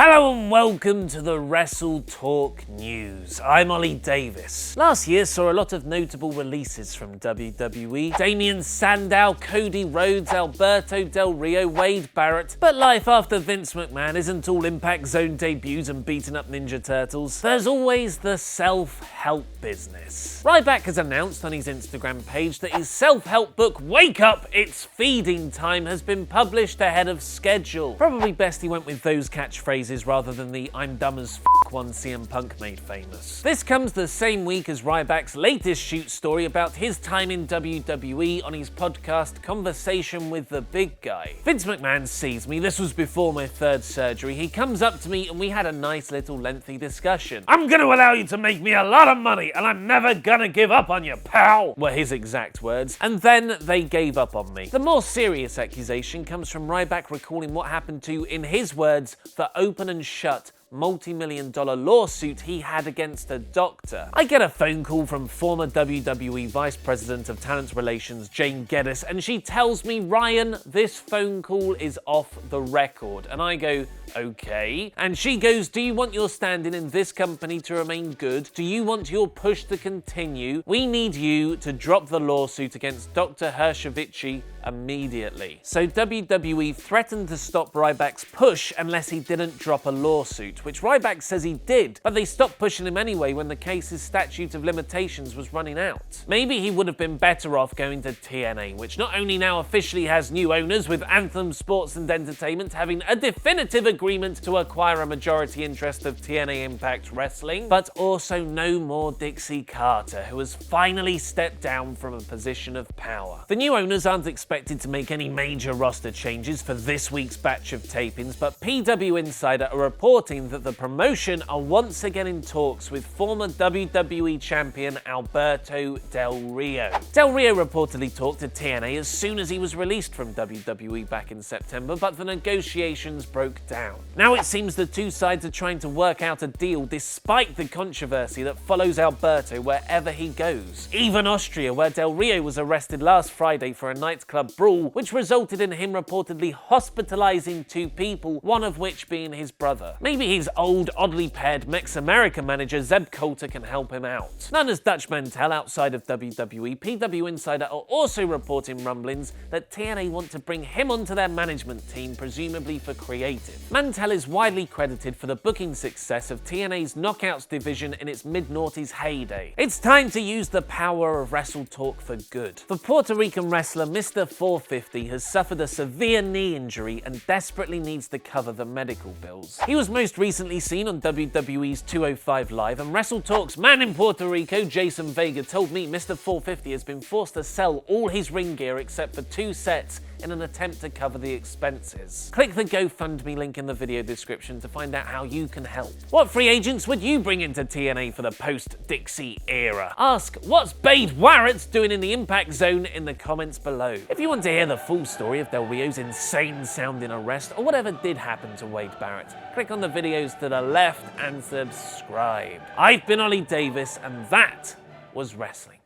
Hello and welcome to the WrestleTalk News. I'm Ollie Davis. Last year saw a lot of notable releases from WWE. Damien Sandow, Cody Rhodes, Alberto Del Rio, Wade Barrett. But life after Vince McMahon isn't all Impact Zone debuts and beating up Ninja Turtles. There's always the self-help business. Ryback has announced on his Instagram page that his self-help book, Wake Up, It's Feeding Time, has been published ahead of schedule. Probably best he went with those catchphrases rather than the I'm dumb as f*** one CM Punk made famous. This comes the same week as Ryback's latest shoot story about his time in WWE on his podcast Conversation with the Big Guy. Vince McMahon sees me, this was before my third surgery, he comes up to me and we had a nice little lengthy discussion. "I'm gonna allow you to make me a lot of money and I'm never gonna give up on you, pal," were his exact words, and then they gave up on me. The more serious accusation comes from Ryback recalling what happened to, in his words, the open and shut multi-million-dollar lawsuit he had against a doctor. I get a phone call from former WWE Vice President of Talent Relations, Jane Geddes, and she tells me, "Ryan, this phone call is off the record." And I go, "Okay." And she goes, "Do you want your standing in this company to remain good? Do you want your push to continue? We need you to drop the lawsuit against Dr. Hershevich immediately." So WWE threatened to stop Ryback's push unless he didn't drop a lawsuit, which Ryback says he did, but they stopped pushing him anyway when the case's statute of limitations was running out. Maybe he would have been better off going to TNA, which not only now officially has new owners, with Anthem Sports and Entertainment having a definitive agreement to acquire a majority interest of TNA Impact Wrestling, but also no more Dixie Carter, who has finally stepped down from a position of power. The new owners aren't expected to make any major roster changes for this week's batch of tapings, but PW Insider are reporting that the promotion are once again in talks with former WWE champion Alberto Del Rio. Del Rio reportedly talked to TNA as soon as he was released from WWE back in September, but the negotiations broke down. Now it seems the two sides are trying to work out a deal despite the controversy that follows Alberto wherever he goes. Even Austria, where Del Rio was arrested last Friday for a nightclub brawl, which resulted in him reportedly hospitalizing two people, one of which being his brother. Maybe his old, oddly paired Mex-American manager Zeb Coulter can help him out. Known as Dutch Mantel outside of WWE, PW Insider are also reporting rumblings that TNA want to bring him onto their management team, presumably for creative. Mantel is widely credited for the booking success of TNA's Knockouts division in its mid-noughties heyday. It's time to use the power of WrestleTalk for good. The Puerto Rican wrestler Mr. 450 has suffered a severe knee injury and desperately needs to cover the medical bills. He was most recently seen on WWE's 205 Live, and WrestleTalk's man in Puerto Rico, Jason Vega, told me Mr. 450 has been forced to sell all his ring gear except for 2 sets in an attempt to cover the expenses. Click the GoFundMe link in the video description to find out how you can help. What free agents would you bring into TNA for the post-Dixie era? Ask, what's Bade Warrett doing in the Impact Zone in the comments below. If you want to hear the full story of Del Rio's insane-sounding arrest or whatever did happen to Wade Barrett, click on the videos to the left and subscribe. I've been Ollie Davis, and that was wrestling.